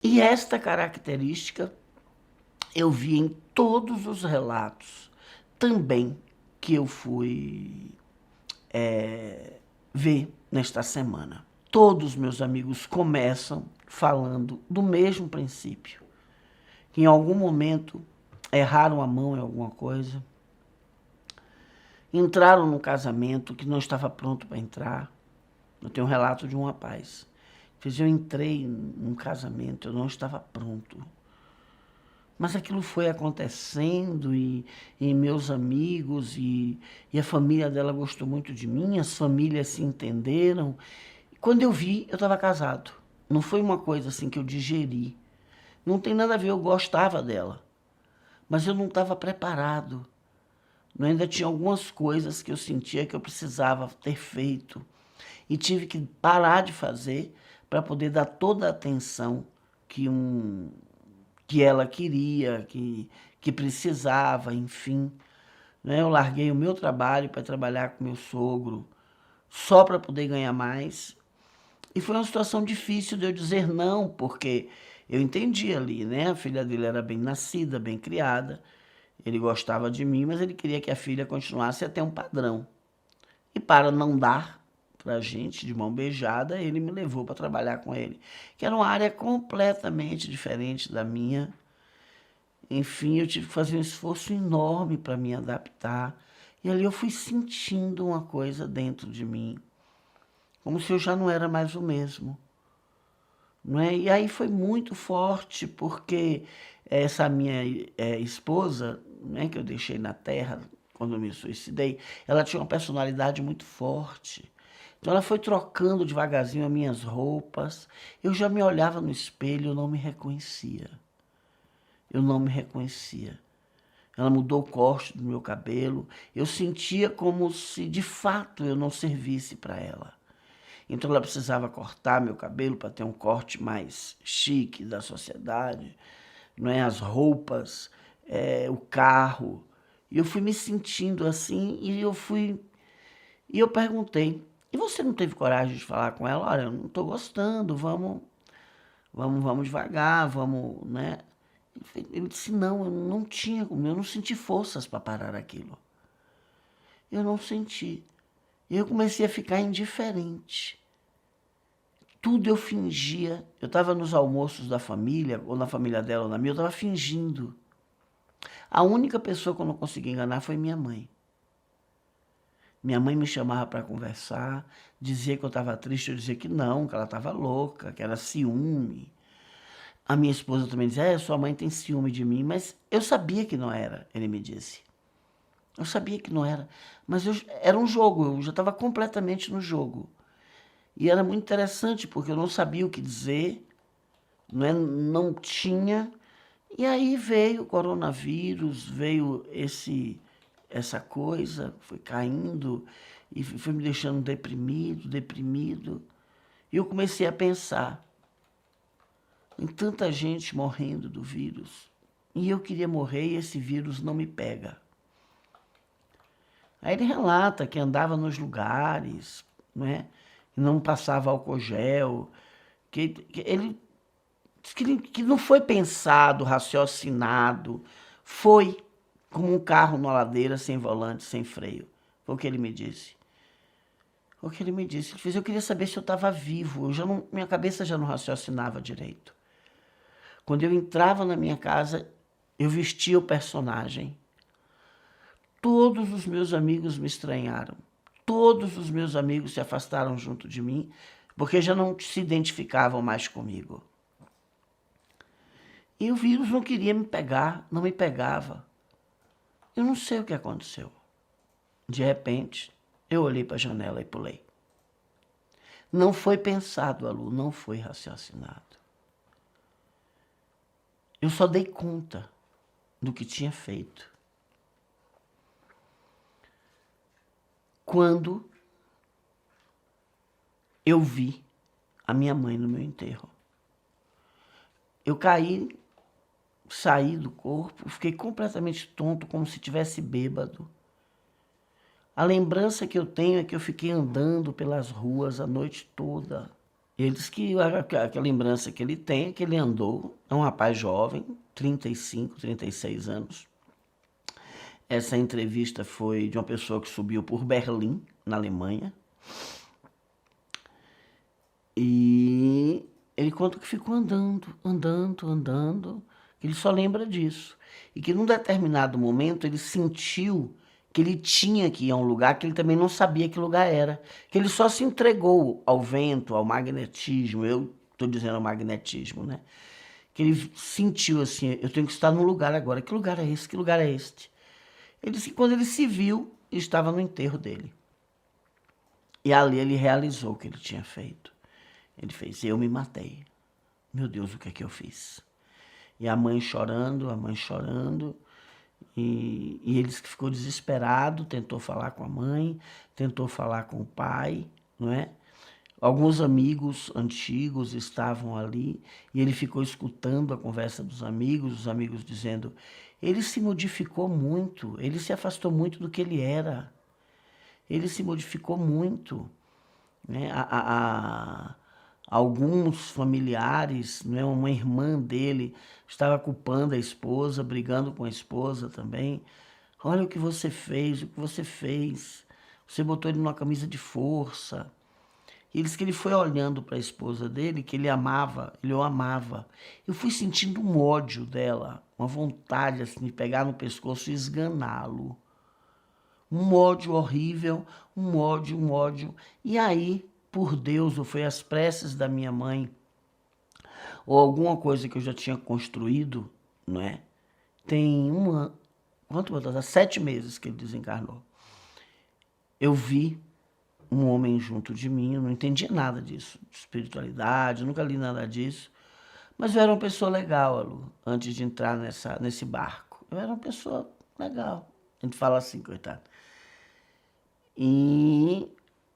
E esta característica eu vi em todos os relatos também que eu fui ver nesta semana. Todos meus amigos começam falando do mesmo princípio, que em algum momento erraram a mão em alguma coisa, entraram num casamento que não estava pronto para entrar. Eu tenho um relato de um rapaz. Eu entrei num casamento, eu não estava pronto. Mas aquilo foi acontecendo e meus amigos e a família dela gostou muito de mim, as famílias se entenderam. E quando eu vi, eu estava casado. Não foi uma coisa assim que eu digeri. Não tem nada a ver, eu gostava dela. Mas eu não estava preparado. Eu ainda tinha algumas coisas que eu sentia que eu precisava ter feito. E tive que parar de fazer para poder dar toda a atenção que ela queria, que precisava, enfim. Né? Eu larguei o meu trabalho para trabalhar com meu sogro, só para poder ganhar mais. E foi uma situação difícil de eu dizer não, porque eu entendi ali, né? A filha dele era bem nascida, bem criada, ele gostava de mim, mas ele queria que a filha continuasse a ter um padrão. E para não dar pra gente de mão beijada, ele me levou para trabalhar com ele, que era uma área completamente diferente da minha. Enfim, eu tive que fazer um esforço enorme para me adaptar. E ali eu fui sentindo uma coisa dentro de mim, como se eu já não era mais o mesmo. Não é? E aí foi muito forte, porque essa minha esposa, né, que eu deixei na terra quando eu me suicidei, ela tinha uma personalidade muito forte. Então ela foi trocando devagarzinho as minhas roupas. Eu já me olhava no espelho, eu não me reconhecia. Eu não me reconhecia. Ela mudou o corte do meu cabelo. Eu sentia como se de fato eu não servisse para ela. Então ela precisava cortar meu cabelo para ter um corte mais chique da sociedade, não é? As roupas, o carro. E eu fui me sentindo assim e eu perguntei, e você não teve coragem de falar com ela? Olha, eu não estou gostando, vamos devagar, vamos, né? Ele disse, não, eu não tinha, eu não senti forças para parar aquilo. Eu não senti. E eu comecei a ficar indiferente. Tudo eu fingia. Eu estava nos almoços da família, ou na família dela ou na minha, eu estava fingindo. A única pessoa que eu não consegui enganar foi minha mãe. Minha mãe me chamava para conversar, dizia que eu estava triste, eu dizia que não, que ela estava louca, que era ciúme. A minha esposa também dizia, sua mãe tem ciúme de mim, mas eu sabia que não era, ele me disse. Eu sabia que não era, mas era um jogo, eu já estava completamente no jogo. E era muito interessante, porque eu não sabia o que dizer, não tinha. E aí veio o coronavírus, veio essa coisa, foi caindo e foi me deixando deprimido. E eu comecei a pensar em tanta gente morrendo do vírus. E eu queria morrer e esse vírus não me pega. Aí ele relata que andava nos lugares, né? Não passava álcool gel, que ele que não foi pensado, raciocinado, foi como um carro numa ladeira, sem volante, sem freio. Foi o que ele me disse. Foi o que ele me disse. Ele fez, eu queria saber se eu estava vivo. Minha cabeça já não raciocinava direito. Quando eu entrava na minha casa, eu vestia o personagem. Todos os meus amigos me estranharam. Todos os meus amigos se afastaram junto de mim, porque já não se identificavam mais comigo. E o vírus não queria me pegar, não me pegava. Eu não sei o que aconteceu. De repente, eu olhei para a janela e pulei. Não foi pensado, Alu, não foi raciocinado. Eu só dei conta do que tinha feito quando eu vi a minha mãe no meu enterro. Eu caí, saí do corpo, fiquei completamente tonto, como se tivesse bêbado. A lembrança que eu tenho é que eu fiquei andando pelas ruas a noite toda. Ele disse que a lembrança que ele tem é que ele andou, é um rapaz jovem, 35, 36 anos. Essa entrevista foi de uma pessoa que subiu por Berlim, na Alemanha. E ele conta que ficou andando, que ele só lembra disso. E que num determinado momento ele sentiu que ele tinha que ir a um lugar que ele também não sabia que lugar era. Que ele só se entregou ao vento, ao magnetismo. Eu estou dizendo ao magnetismo, né? Que ele sentiu assim, eu tenho que estar num lugar agora. Que lugar é esse? Que lugar é este? Ele disse que quando ele se viu, estava no enterro dele. E ali ele realizou o que ele tinha feito. Ele fez, eu me matei. Meu Deus, o que é que eu fiz? E a mãe chorando, e ele disse que ficou desesperado, tentou falar com a mãe, tentou falar com o pai, não é? Alguns amigos antigos estavam ali e ele ficou escutando a conversa dos amigos, os amigos dizendo, ele se modificou muito, ele se afastou muito do que ele era, ele se modificou muito, né? Alguns familiares, né, uma irmã dele estava culpando a esposa, brigando com a esposa também. Olha o que você fez, o que você fez. Você botou ele numa camisa de força. E ele disse que ele foi olhando para a esposa dele, que ele amava, ele o amava. Eu fui sentindo um ódio dela, uma vontade assim, de pegar no pescoço e esganá-lo. Um ódio horrível, um ódio. E aí, por Deus, ou foi as preces da minha mãe, ou alguma coisa que eu já tinha construído, não é? Tem quanto botou? 7 meses que ele desencarnou. Eu vi um homem junto de mim, eu não entendia nada disso, de espiritualidade, nunca li nada disso, mas eu era uma pessoa legal, Alu, antes de entrar nesse barco. Eu era uma pessoa legal. A gente fala assim, coitado. E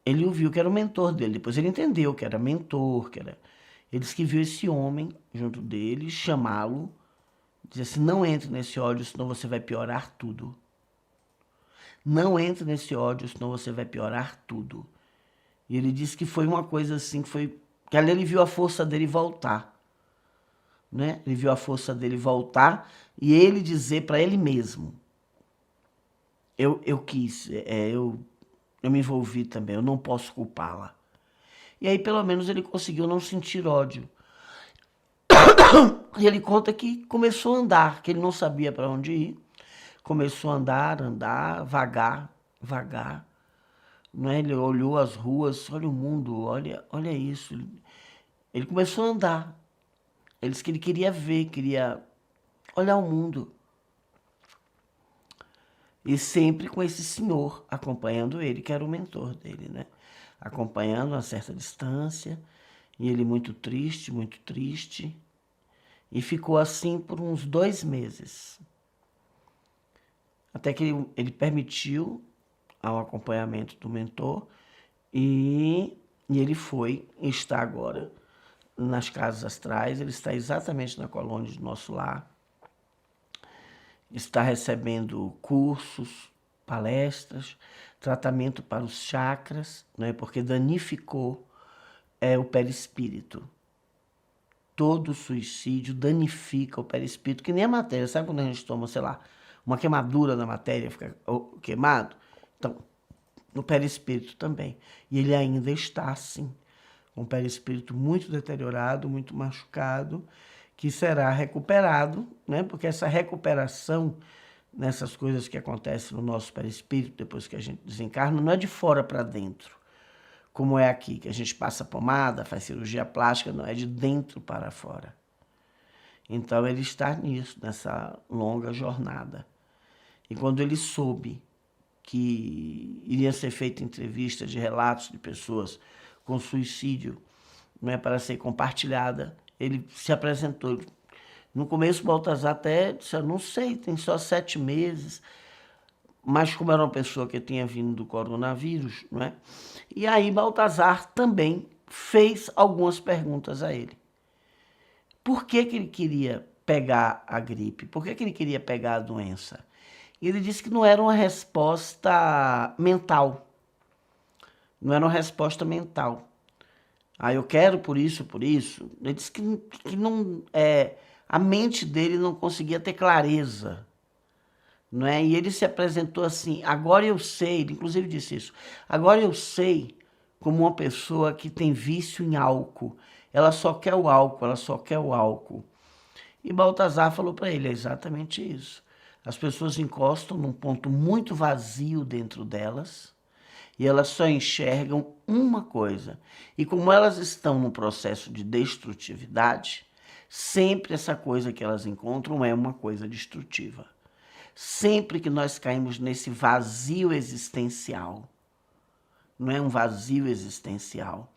ele ouviu que era o mentor dele. Depois ele entendeu que era mentor, que era... Ele disse que viu esse homem junto dele, chamá-lo, dizer assim, não entre nesse ódio, senão você vai piorar tudo. Não entre nesse ódio, senão você vai piorar tudo. E ele disse que foi uma coisa assim, que ali ele viu a força dele voltar. Né? Ele viu a força dele voltar e ele dizer para ele mesmo, eu quis, eu me envolvi também, eu não posso culpá-la. E aí, pelo menos, ele conseguiu não sentir ódio. E ele conta que começou a andar, que ele não sabia para onde ir. Começou a andar, vagar. Né? Ele olhou as ruas, olha o mundo, olha isso. Ele começou a andar. Ele disse que ele queria ver, queria olhar o mundo. E sempre com esse senhor acompanhando ele, que era o mentor dele, né? Acompanhando a certa distância, e ele muito triste, e ficou assim por uns 2 meses. Até que ele permitiu ao acompanhamento do mentor, e ele foi, e está agora nas casas astrais, ele está exatamente na colônia do nosso lar, está recebendo cursos, palestras, tratamento para os chakras, né, porque danificou o perispírito. Todo suicídio danifica o perispírito, que nem a matéria. Sabe quando a gente toma, sei lá, uma queimadura na matéria, fica queimado? Então, no perispírito também. E ele ainda está assim, com o perispírito muito deteriorado, muito machucado, que será recuperado, né? Porque essa recuperação nessas coisas que acontecem no nosso perispírito, depois que a gente desencarna, não é de fora para dentro, como é aqui, que a gente passa pomada, faz cirurgia plástica, não, é de dentro para fora. Então ele está nisso, nessa longa jornada. E quando ele soube que iria ser feita entrevista de relatos de pessoas com suicídio, não é, para ser compartilhada, ele se apresentou. No começo, Baltazar até disse, não sei, tem só 7 meses, mas como era uma pessoa que tinha vindo do coronavírus, não é? E aí Baltazar também fez algumas perguntas a ele. Por que ele queria pegar a gripe? Por que ele queria pegar a doença? E ele disse que não era uma resposta mental. Não era uma resposta mental. Ah, eu quero por isso, por isso. Ele disse que não, a mente dele não conseguia ter clareza, não é? E ele se apresentou assim, agora eu sei, ele inclusive disse isso, agora eu sei como uma pessoa que tem vício em álcool, ela só quer o álcool, ela só quer o álcool. E Baltazar falou para ele, é exatamente isso. As pessoas encostam num ponto muito vazio dentro delas e elas só enxergam uma coisa. E como elas estão num processo de destrutividade, sempre essa coisa que elas encontram é uma coisa destrutiva. Sempre que nós caímos nesse vazio existencial, não é um vazio existencial,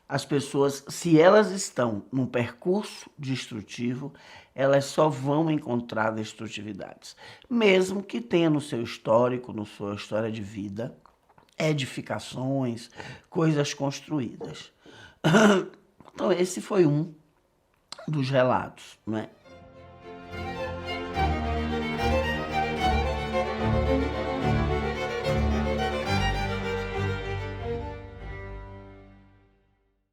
as pessoas, se elas estão num percurso destrutivo, elas só vão encontrar destrutividades. Mesmo que tenha no seu histórico, na sua história de vida, edificações, coisas construídas. Então esse foi um dos relatos, né?